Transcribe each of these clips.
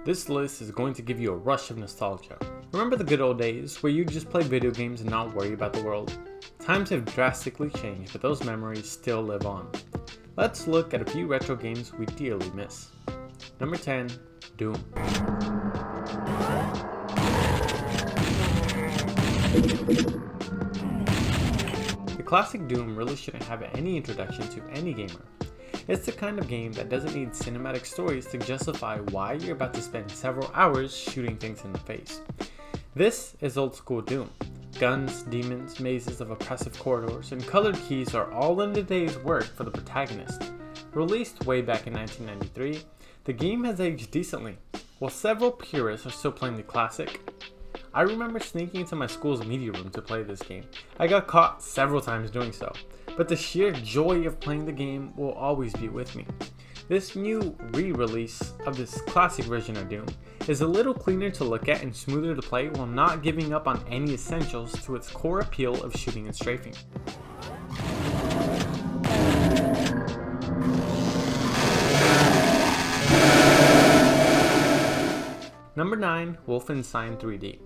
This list is going to give you a rush of nostalgia. Remember the good old days where you just play video games and not worry about the world? Times have drastically changed, but those memories still live on. Let's look at a few retro games we dearly miss. Number 10, Doom. The classic Doom really shouldn't have any introduction to any gamer. It's the kind of game that doesn't need cinematic stories to justify why you're about to spend several hours shooting things in the face. This is old school Doom. Guns, demons, mazes of oppressive corridors, and colored keys are all in a day's work for the protagonist. Released way back in 1993, the game has aged decently. While several purists are still playing the classic, I remember sneaking into my school's media room to play this game. I got caught several times doing so, but the sheer joy of playing the game will always be with me. This new re-release of this classic version of Doom is a little cleaner to look at and smoother to play while not giving up on any essentials to its core appeal of shooting and strafing. Number 9, Wolfenstein 3D.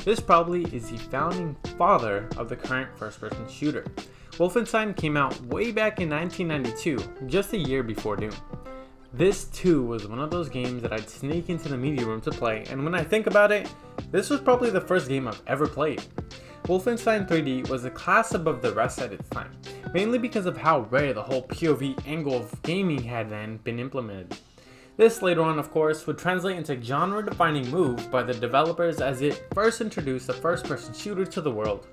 This probably is the founding father of the current first-person shooter. Wolfenstein came out way back in 1992, just a year before Doom. This too was one of those games that I'd sneak into the media room to play, and when I think about it, this was probably the first game I've ever played. Wolfenstein 3D was a class above the rest at its time, mainly because of how rare the whole POV angle of gaming had then been implemented. This later on, of course, would translate into a genre-defining move by the developers as it first introduced a first-person shooter to the world.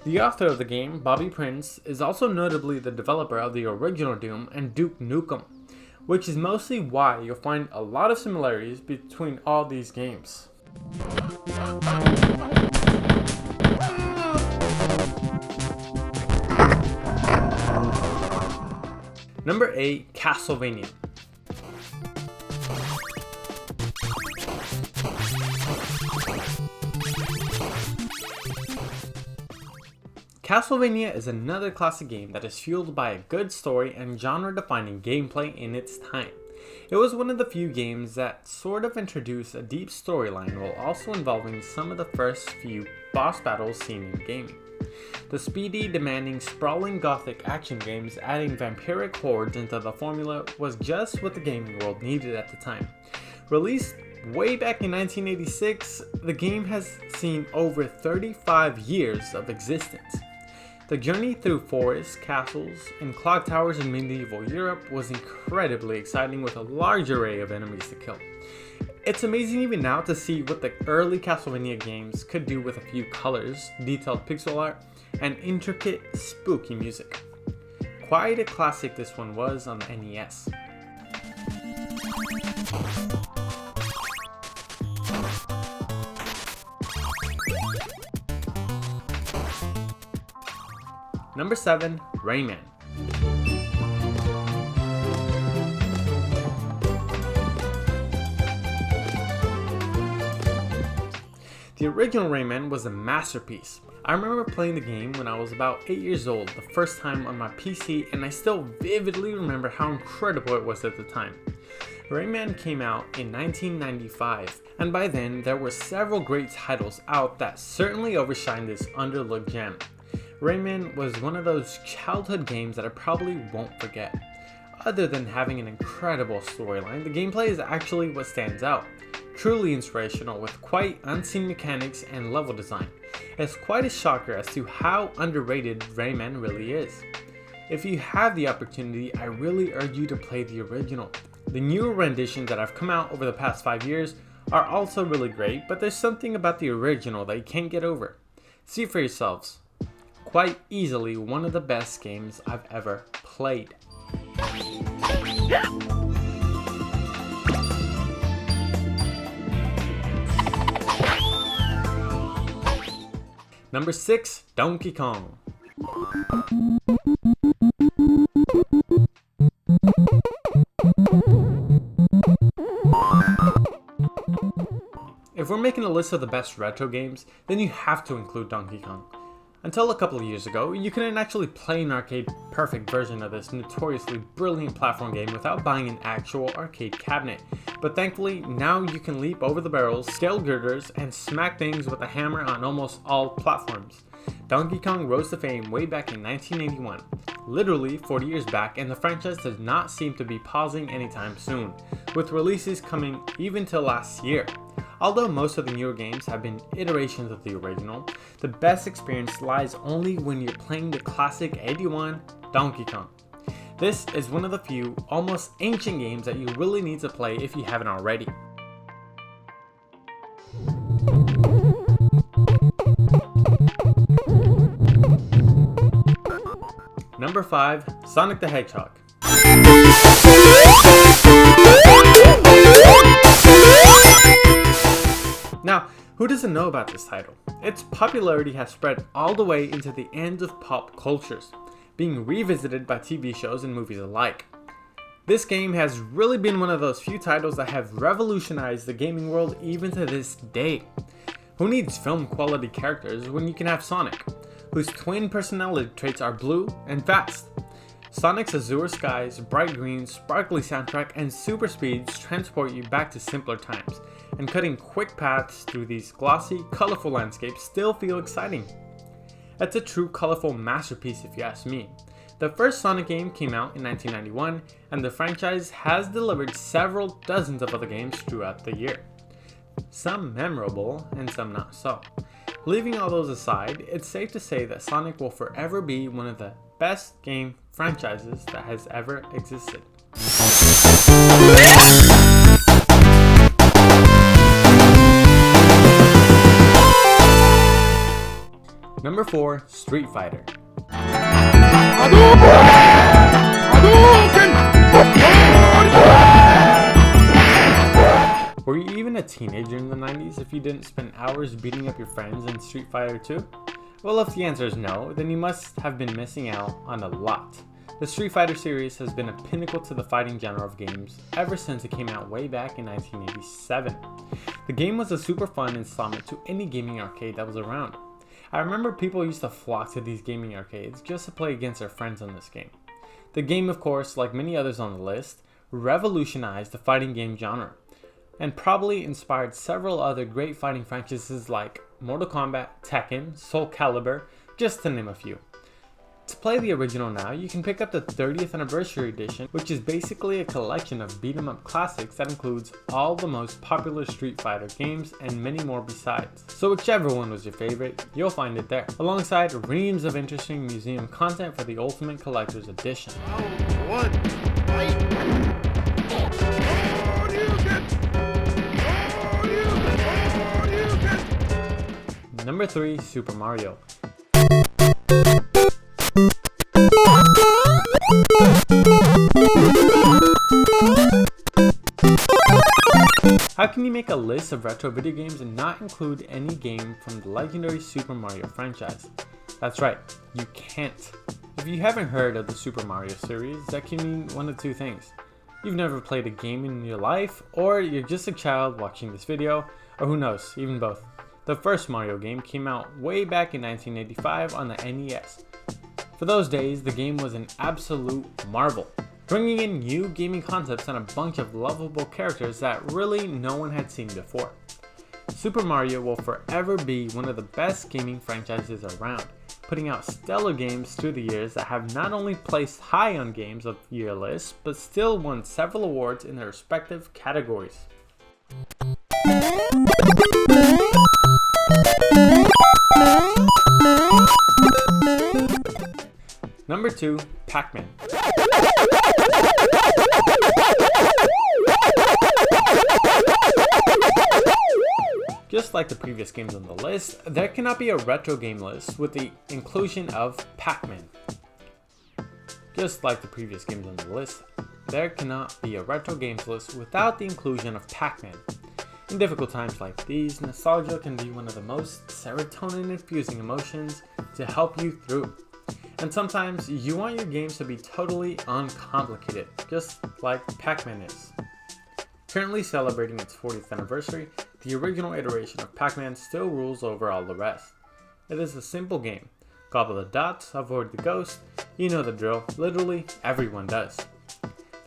The author of the game, Bobby Prince, is also notably the developer of the original Doom and Duke Nukem, which is mostly why you'll find a lot of similarities between all these games. Number 8, Castlevania. Castlevania is another classic game that is fueled by a good story and genre-defining gameplay in its time. It was one of the few games that sort of introduced a deep storyline while also involving some of the first few boss battles seen in gaming. The speedy, demanding, sprawling gothic action games adding vampiric hordes into the formula was just what the gaming world needed at the time. Released way back in 1986, the game has seen over 35 years of existence. The journey through forests, castles, and clock towers in medieval Europe was incredibly exciting with a large array of enemies to kill. It's amazing even now to see what the early Castlevania games could do with a few colors, detailed pixel art, and intricate, spooky music. Quite a classic this one was on the NES. Number 7, Rayman. The original Rayman was a masterpiece. I remember playing the game when I was about 8 years old the first time on my PC, and I still vividly remember how incredible it was at the time. Rayman came out in 1995, and by then there were several great titles out that certainly overshined this underlooked gem. Rayman was one of those childhood games that I probably won't forget. Other than having an incredible storyline, the gameplay is actually what stands out. Truly inspirational with quite unseen mechanics and level design. It's quite a shocker as to how underrated Rayman really is. If you have the opportunity, I really urge you to play the original. The newer renditions that have come out over the past 5 years are also really great, but there's something about the original that you can't get over. See for yourselves. Quite easily one of the best games I've ever played. Number 6, Donkey Kong. If we're making a list of the best retro games, then you have to include Donkey Kong. Until a couple of years ago, you couldn't actually play an arcade perfect version of this notoriously brilliant platform game without buying an actual arcade cabinet. But thankfully, now you can leap over the barrels, scale girders, and smack things with a hammer on almost all platforms. Donkey Kong rose to fame way back in 1981, literally 40 years back, and the franchise does not seem to be pausing anytime soon, with releases coming even till last year. Although most of the newer games have been iterations of the original, the best experience lies only when you're playing the classic 81 Donkey Kong. This is one of the few, almost ancient games that you really need to play if you haven't already. Number 5. Sonic the Hedgehog. Now, who doesn't know about this title? Its popularity has spread all the way into the ends of pop cultures, being revisited by TV shows and movies alike. This game has really been one of those few titles that have revolutionized the gaming world even to this day. Who needs film quality characters when you can have Sonic, whose twin personality traits are blue and fast? Sonic's azure skies, bright green, sparkly soundtrack, and super speeds transport you back to simpler times, and cutting quick paths through these glossy, colorful landscapes still feel exciting. It's a true colorful masterpiece if you ask me. The first Sonic game came out in 1991, and the franchise has delivered several dozens of other games throughout the year. Some memorable, and some not so. Leaving all those aside, it's safe to say that Sonic will forever be one of the best game franchises that has ever existed. Number 4. Street Fighter. Were you even a teenager in the 90s if you didn't spend hours beating up your friends in Street Fighter 2? Well, if the answer is no, then you must have been missing out on a lot. The Street Fighter series has been a pinnacle to the fighting genre of games ever since it came out way back in 1987. The game was a super fun installment to any gaming arcade that was around. I remember people used to flock to these gaming arcades just to play against their friends on this game. The game, of course, like many others on the list, revolutionized the fighting game genre, and probably inspired several other great fighting franchises like Mortal Kombat, Tekken, Soul Calibur, just to name a few. To play the original now, you can pick up the 30th Anniversary Edition, which is basically a collection of beat-em-up classics that includes all the most popular Street Fighter games and many more besides. So whichever one was your favorite, you'll find it there, alongside reams of interesting museum content for the Ultimate Collector's Edition. Number 3. Super Mario. How can you make a list of retro video games and not include any game from the legendary Super Mario franchise? That's right, you can't. If you haven't heard of the Super Mario series, that can mean one of two things. You've never played a game in your life, or you're just a child watching this video, or who knows, even both. The first Mario game came out way back in 1985 on the NES. For those days, the game was an absolute marvel, bringing in new gaming concepts and a bunch of lovable characters that really no one had seen before. Super Mario will forever be one of the best gaming franchises around, putting out stellar games through the years that have not only placed high on Games of the Year lists, but still won several awards in their respective categories. Number 2. Pac-Man. Just like the previous games on the list, there cannot be a retro game list with the inclusion of Pac-Man. Just like the previous games on the list, there cannot be a retro games list without the inclusion of Pac-Man. In difficult times like these, nostalgia can be one of the most serotonin-infusing emotions to help you through. And sometimes you want your games to be totally uncomplicated, just like Pac-Man is. Currently celebrating its 40th anniversary, the original iteration of Pac-Man still rules over all the rest. It is a simple game, Gobble the dots, avoid the ghost, you know the drill, literally everyone does.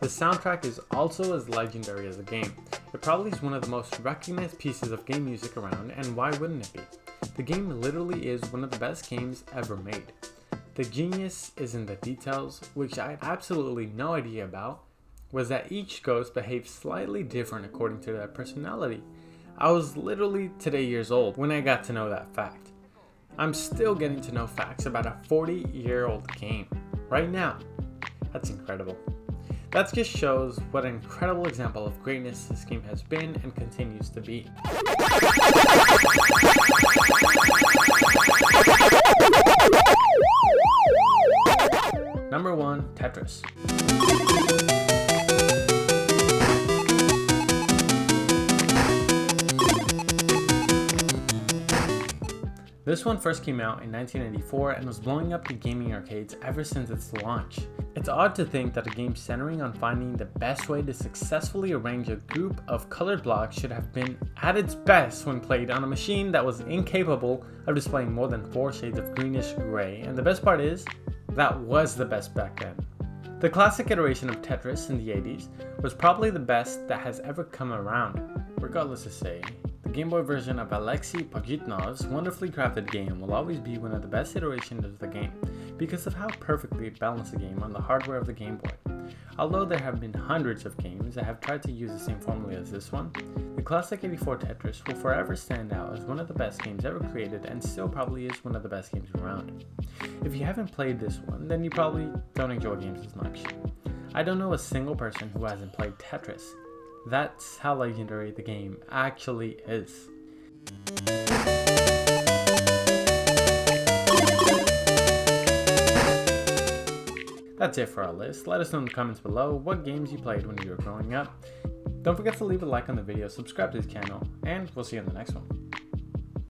The soundtrack is also as legendary as the game. It probably is one of the most recognized pieces of game music around, and why wouldn't it be? The game literally is one of the best games ever made. The genius is in the details, which I had absolutely no idea about, was that each ghost behaves slightly different according to their personality. I was literally today years old when I got to know that fact. I'm still getting to know facts about a 40-year-old game right now. That's incredible. That just shows what an incredible example of greatness this game has been and continues to be. Number 1, Tetris. This one first came out in 1994 and was blowing up the gaming arcades ever since its launch. It's odd to think that a game centering on finding the best way to successfully arrange a group of colored blocks should have been at its best when played on a machine that was incapable of displaying more than 4 shades of greenish gray, and the best part is, that was the best back then. The classic iteration of Tetris in the 80s was probably the best that has ever come around. Regardless to say, the Game Boy version of Alexei Pajitnov's wonderfully crafted game will always be one of the best iterations of the game because of how perfectly it balanced the game on the hardware of the Game Boy. Although there have been hundreds of games that have tried to use the same formula as this one, the classic 84 Tetris will forever stand out as one of the best games ever created and still probably is one of the best games around. If you haven't played this one, then you probably don't enjoy games as much. I don't know a single person who hasn't played Tetris. That's how legendary the game actually is. That's it for our list. Let us know in the comments below what games you played when you were growing up. Don't forget to leave a like on the video, subscribe to the channel, and we'll see you in the next one.